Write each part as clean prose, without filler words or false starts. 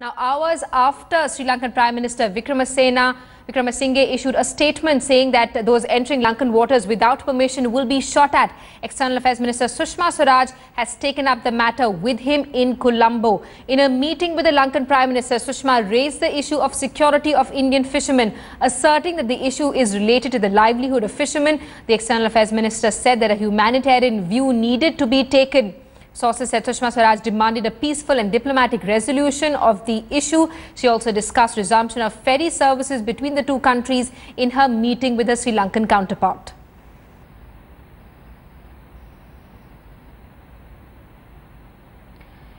Now, hours after Sri Lankan Prime Minister Wickremesinghe issued a statement saying that those entering Lankan waters without permission will be shot at, External Affairs Minister Sushma Swaraj has taken up the matter with him in Colombo. In a meeting with the Lankan Prime Minister, Sushma raised the issue of security of Indian fishermen, asserting that the issue is related to the livelihood of fishermen. The External Affairs Minister said that a humanitarian view needed to be taken. Sources said Sushma Swaraj demanded a peaceful and diplomatic resolution of the issue. She also discussed resumption of ferry services between the two countries in her meeting with her Sri Lankan counterpart.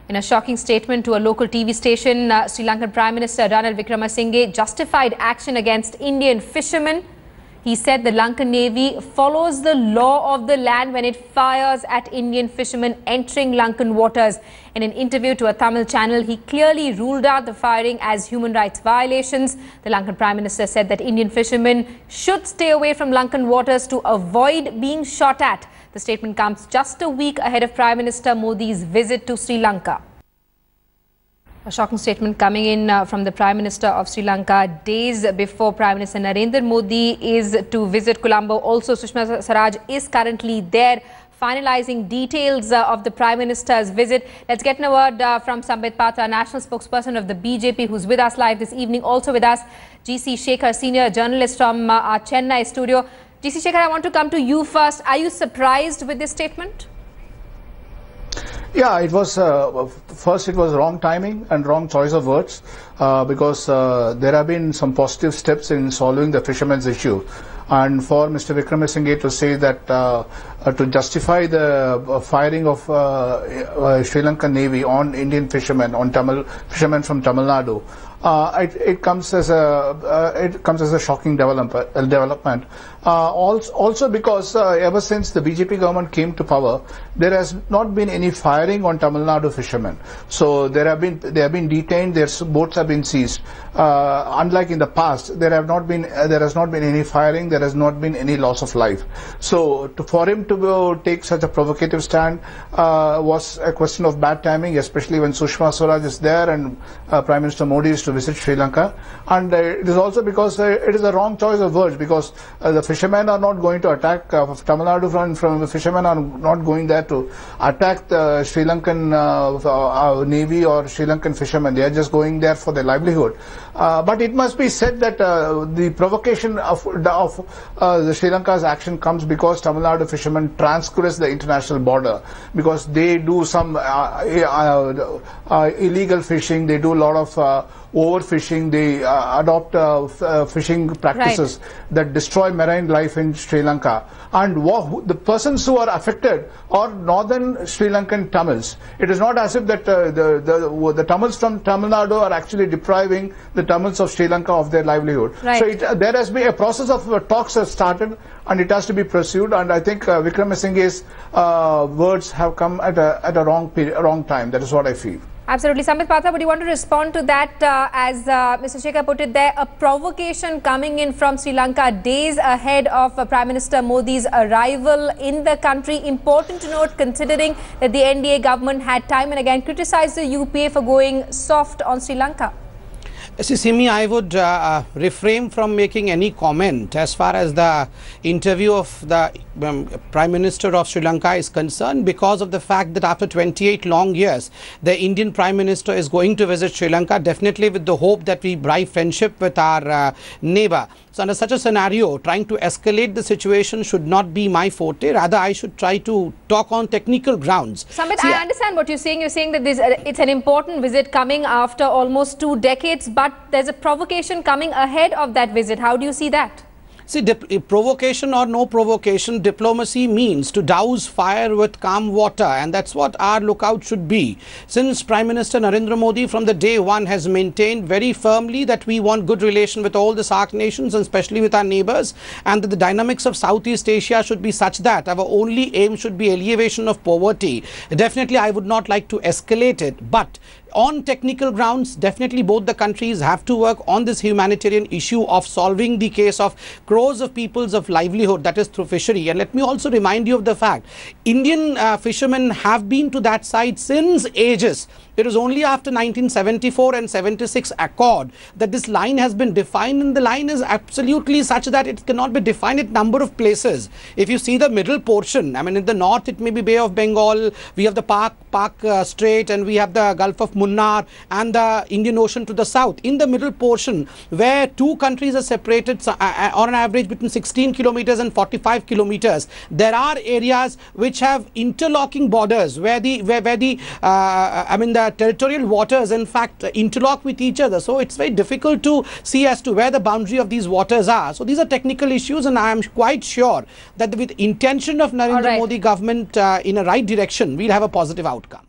In a shocking statement to a local TV station, Sri Lankan Prime Minister Ranil Wickremesinghe justified action against Indian fishermen. He said the Lankan Navy follows the law of the land when it fires at Indian fishermen entering Lankan waters. In an interview to a Tamil channel, he clearly ruled out the firing as human rights violations. The Lankan Prime Minister said that Indian fishermen should stay away from Lankan waters to avoid being shot at. The statement comes just a week ahead of Prime Minister Modi's visit to Sri Lanka. A shocking statement coming in from the Prime Minister of Sri Lanka days before Prime Minister Narendra Modi is to visit Colombo. Also, Sushma Swaraj is currently there, finalizing details of the Prime Minister's visit. Let's get a word from Sambit Patra, national spokesperson of the BJP, who's with us live this evening. Also with us, GC Shekhar, senior journalist from our Chennai studio. GC Shekhar, I want to come to you first. Are you surprised with this statement? Yeah, it was first it was wrong timing and wrong choice of words because there have been some positive steps in solving the fishermen's issue, and for Mr. Wickremesinghe to say that to justify the firing of Sri Lankan Navy on Indian fishermen, on fishermen from Tamil Nadu, it comes as a shocking development. Also because ever since the BJP government came to power, there has not been any firing on Tamil Nadu fishermen. So they have been detained, their boats have been seized. Unlike in the past, there has not been any firing, there has not been any loss of life. So for him to take such a provocative stand was a question of bad timing, especially when Sushma Swaraj is there and Prime Minister Modi is to visit Sri Lanka. And it is also because it is a wrong choice of words, because the fishermen are not going to attack Tamil Nadu from the fishermen are not going there to attack the Sri Lankan Navy or Sri Lankan fishermen. They are just going there for their livelihood. But it must be said that the provocation of the Sri Lanka's action comes because Tamil Nadu fishermen transgress the international border, because they do some illegal fishing, they do a lot of overfishing, they adopt fishing practices that destroy marine life in Sri Lanka. And the persons who are affected are northern Sri Lankan Tamils. It is not as if that the Tamils from Tamil Nadu are actually depriving the Tamils of Sri Lanka of their livelihood. So there has been a process of talks has started, and it has to be pursued. And I think Wickremesinghe's words have come at a wrong time. That is what I feel. Absolutely. Sambit Patra, would you want to respond to that as Mr. Shekhar put it there, a provocation coming in from Sri Lanka days ahead of Prime Minister Modi's arrival in the country? Important to note, considering that the NDA government had time and again criticized the UPA for going soft on Sri Lanka. See, Simi, I would refrain from making any comment as far as the interview of the Prime Minister of Sri Lanka is concerned, because of the fact that after 28 long years, the Indian Prime Minister is going to visit Sri Lanka, definitely with the hope that we drive friendship with our neighbor. So under such a scenario, trying to escalate the situation should not be my forte. Rather, I should try to talk on technical grounds. Sambit, I understand what you're saying. You're saying that it's an important visit coming after almost 2 decades, but there's a provocation coming ahead of that visit. How do you see that? See, provocation or no provocation, diplomacy means to douse fire with calm water, and that's what our lookout should be. Since Prime Minister Narendra Modi from the day one has maintained very firmly that we want good relation with all the SAARC nations and especially with our neighbors, and that the dynamics of Southeast Asia should be such that our only aim should be alleviation of poverty. Definitely, I would not like to escalate it, but on technical grounds, definitely both the countries have to work on this humanitarian issue of solving the case of crores of people's of livelihood, that is through fishery. And let me also remind you of the fact, Indian fishermen have been to that side since ages. It was only after 1974 and 76 accord that this line has been defined, and the line is absolutely such that it cannot be defined at number of places. If you see the middle portion, I mean, in the north it may be Bay of Bengal, we have the Pak Strait, and we have the Gulf of Munnar and the Indian Ocean to the south. In the middle portion, where two countries are separated on an average between 16 kilometers and 45 kilometers, there are areas which have interlocking borders where the territorial waters in fact interlock with each other. So it's very difficult to see as to where the boundary of these waters are. So these are technical issues, and I am quite sure that with intention of Narendra Modi government in a right direction, we'll have a positive outcome.